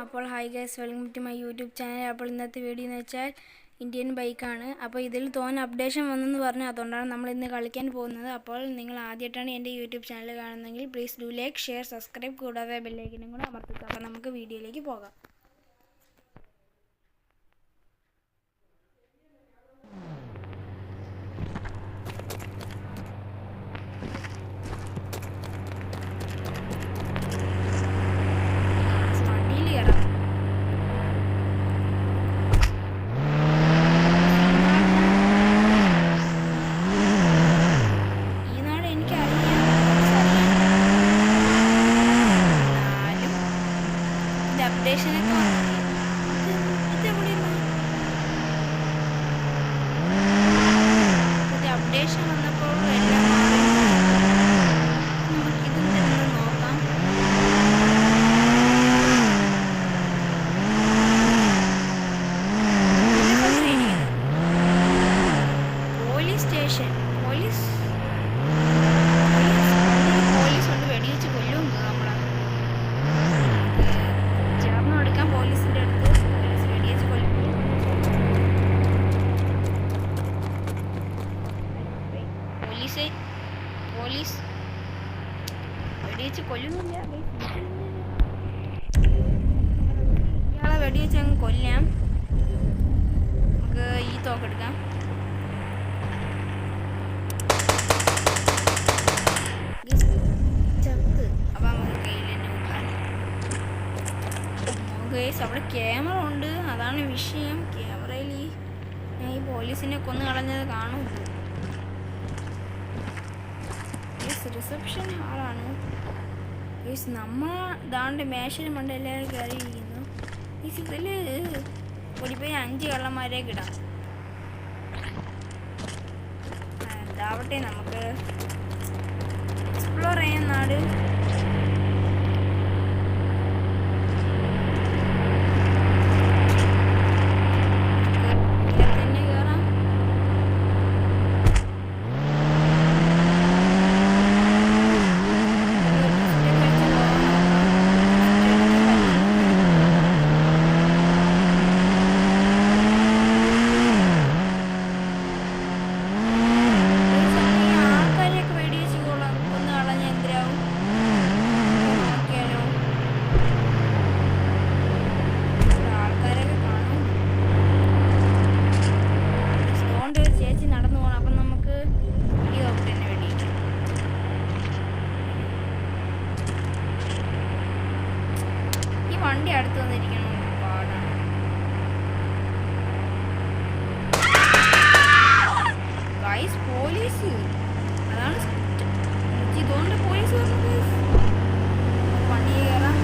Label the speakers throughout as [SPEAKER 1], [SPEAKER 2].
[SPEAKER 1] അപ്പോൾ hi guys, welcome to my YouTube channel. അപ്പോൾ ഇന്നത്തെ വീഡിയോ എന്ന് വെച്ചാൽ ഇന്ത്യൻ ബൈക്കാണ്. അപ്പോൾ ഇതിൽ തോന്നുന്ന അപ്ഡേഷൻ വന്നെന്ന് പറഞ്ഞു, അതുകൊണ്ടാണ് നമ്മൾ ഇന്ന് കളിക്കാൻ പോകുന്നത്. അപ്പോൾ നിങ്ങൾ ആദ്യമായിട്ടാണ് എൻ്റെ യൂട്യൂബ് ചാനൽ കാണുന്നതെങ്കിൽ please do like, share, subscribe, കൂടാതെ ബെല്ലൈക്കനും കൂടെ അമർത്തുക. അപ്പോൾ നമുക്ക് വീഡിയോയിലേക്ക് പോകാം. അപ്ഡേഷനൊക്കെ പുതിയ അപ്ഡേഷൻ വന്നപ്പോൾ എല്ലാം നമുക്കിതിൽ നോക്കാം. പോലീസ് സ്റ്റേഷൻ, പോലീസ് കൊണ്ട് വെടിവെച്ച് കൊല്ലും നമ്മളെ. പോലീസിന്റെ അടുത്ത് പോലീസ് വെടിവെച്ച് കൊല്ലും. പോലീസ് വെടിവെച്ച് കൊല്ലുന്നില്ല. ഇയാളെ വെടിവെച്ച് അങ്ങ് കൊല്ലാം. നമുക്ക് ഈ തോക്കെടുക്കാം. ചത്ത്. അപ്പൊ നമുക്ക് കയ്യിൽ തന്നെ നോക്കാം. അവിടെ ക്യാമറ ഉണ്ട്, അതാണ് വിഷയം. ക്യാമറയിൽ ഞാൻ ഈ പോലീസിനെ കൊന്നു കളഞ്ഞത് കാണും. റിസപ്ഷൻ ഹാളാണ്. നമ്മൾ ദാണ്ട് മേശന് മണ്ട എല്ലാവരും കയറിയിരിക്കുന്നു. ഇതില് ഓടിപ്പോയി 5 കള്ളന്മാരെ കിടാം. എന്താവട്ടെ, നമുക്ക് എക്സ്പ്ലോർ ചെയ്യാൻ നാട്. വണ്ടി അടുത്ത് വന്നിരിക്കണം, പാടാണ്. ഗൈസ്, പോലീസ്, അതാണ് ഇതുകൊണ്ട് പോലീസ് വന്നത്. വണ്ടി കയറാം.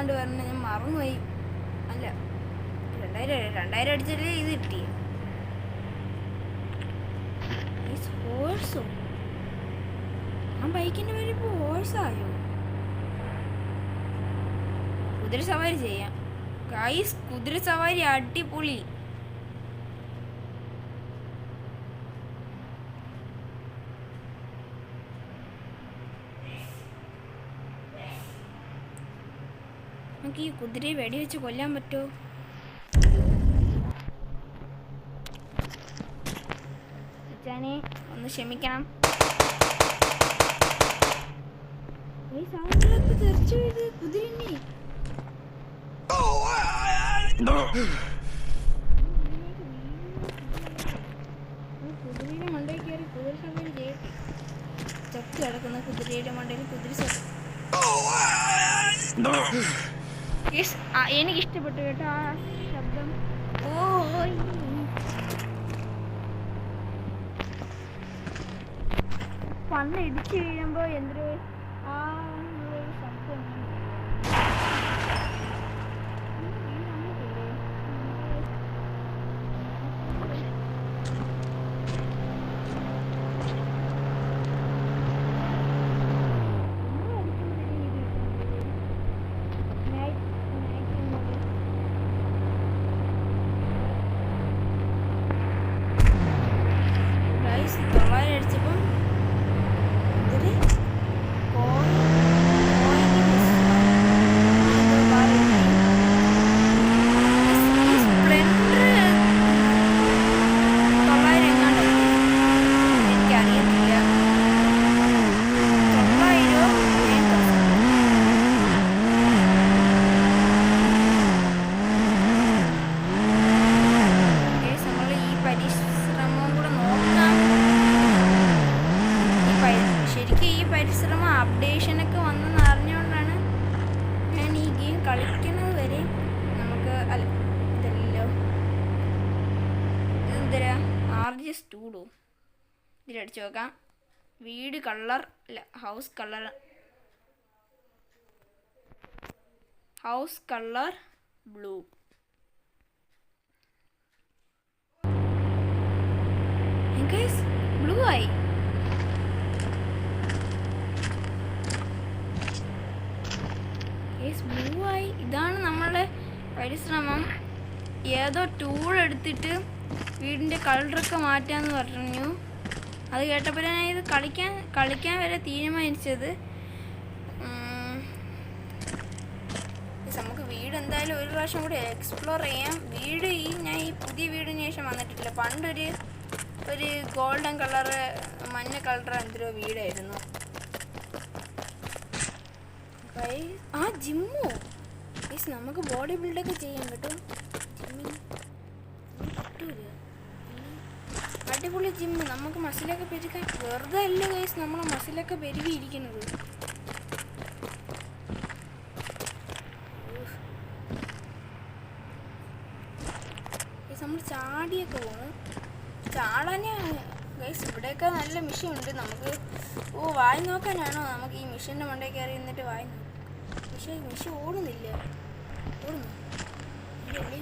[SPEAKER 1] ഏതാണ്ട് പറഞ്ഞ് ഞാൻ മറന്നുപോയി. അല്ല 2000 അടിച്ചല്ലേ ഇത് കിട്ടി. ഹോഴ്സോ ആ ബൈക്കിൻ്റെ പേര് ഇപ്പോൾ ഹോഴ്സായോ? കുതിര സവാരി ചെയ്യാം ഗൈസ്. കുതിര സവാരി അടിപൊളി. നമുക്ക് ഈ കുതിരയെ വെടിവെച്ച് കൊല്ലാൻ പറ്റുമോ? അച്ഛനെ ഒന്ന് ക്ഷമിക്കണം. ഈ സാധനങ്ങളൊക്കെ തെറിച്ചു വീഴുന്നത് കുതിരന്നെ. കുതിരയുടെ മണ്ടയിൽ കയറി കുതിര സവാരി ചെയ്യട്ടെ. ചത്തു കിടക്കുന്ന കുതിരയുടെ മണ്ടയിൽ കുതിര സവാരി. എനിക്കിഷ്ടപ്പെട്ടു കേട്ടോ ആ ശബ്ദം. പണ്ട് ഇടിച്ചു വീഴുമ്പോൾ എന്തൊരു ആ ശബ്ദം. അടിച്ചപ്പം അപ്ഡേഷനൊക്കെ വന്നെന്ന് അറിഞ്ഞുകൊണ്ടാണ് ഞാൻ ഈ ഗെയിം കളിക്കുന്നത് വരെ. നമുക്ക് അല്ല ഇതല്ലോ ഇതെന്തരാ RG സ്റ്റുഡിയോ ഇതിലടിച്ചു നോക്കാം. വീട് കളർ അല്ല ഹൗസ് കളർ ബ്ലൂ. ബ്ലൂ ആയി. ബ്ലൂ ആയി. ഇതാണ് നമ്മളുടെ പരിശ്രമം. ഏതോ ടൂൾ എടുത്തിട്ട് വീടിൻ്റെ കളറൊക്കെ മാറ്റാമെന്ന് പറഞ്ഞു. അത് കേട്ടപ്പോൾ ഞാൻ ഇത് കളിക്കാൻ വരെ തീരുമാനിച്ചത്. നമുക്ക് വീട് എന്തായാലും ഒരു പ്രാവശ്യം കൂടി എക്സ്പ്ലോർ ചെയ്യാം. വീട് ഞാൻ ഈ പുതിയ വീടിന് ശേഷം വന്നിട്ടില്ല. പണ്ടൊരു ഗോൾഡൻ കളറ് മഞ്ഞ കളറ് എന്തൊരു വീടായിരുന്നു. ആ ജിമ്മോ നമുക്ക് ബോഡി ബിൽഡൊക്കെ ചെയ്യാൻ കേട്ടോ. അടിപൊളി ജിമ്മ്. നമുക്ക് മസിലൊക്കെ പെരുക്കാൻ വെറുതെ അല്ല ഗൈസ് നമ്മളെ മസിലൊക്കെ പെരുകിയിരിക്കുന്നത്. നമ്മൾ ചാടിയൊക്കെ പോകും. ചാടാനേ ഗൈസ് ഇവിടെയൊക്കെ നല്ല മിഷൻ ഉണ്ട്. നമുക്ക് വായി നോക്കാനാണോ നമുക്ക് ഈ മിഷൻ്റെ മണ്ടയിൽ കയറി നിന്നിട്ട് വായി നോക്കാം. പക്ഷേ മിഷൻ ഓടുന്നില്ല. ഓടുന്നു ഇല്ലേ?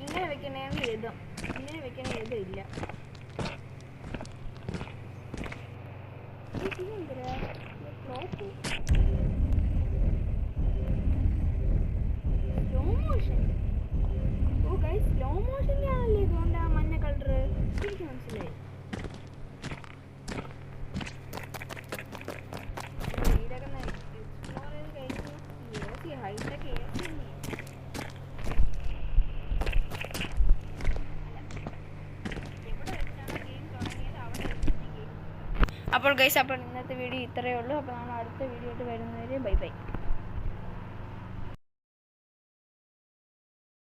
[SPEAKER 1] ഇങ്ങനെ വെക്കണേന്ന് എഴുതാം. ഇങ്ങനെ വെക്കണേ എഴുതില്ല. സ്ലോ മോഷനിലാണല്ലേ ഇതുകൊണ്ട് ആ മഞ്ഞ കളറ്. എനിക്ക് മനസ്സിലായി. വീടൊക്കെ എക്സ്പ്ലോർ ചെയ്ത് കഴിഞ്ഞു. ഹൈറ്റൊക്കെ അപ്പോൾ ഗൈസ് അപ്പോൾ ഇന്നത്തെ വീഡിയോ ഇത്രയേ ഉള്ളൂ. അപ്പോൾ നമ്മൾ അടുത്ത വീഡിയോ ആയിട്ട് വരുന്നവരെ ബൈ ബൈ.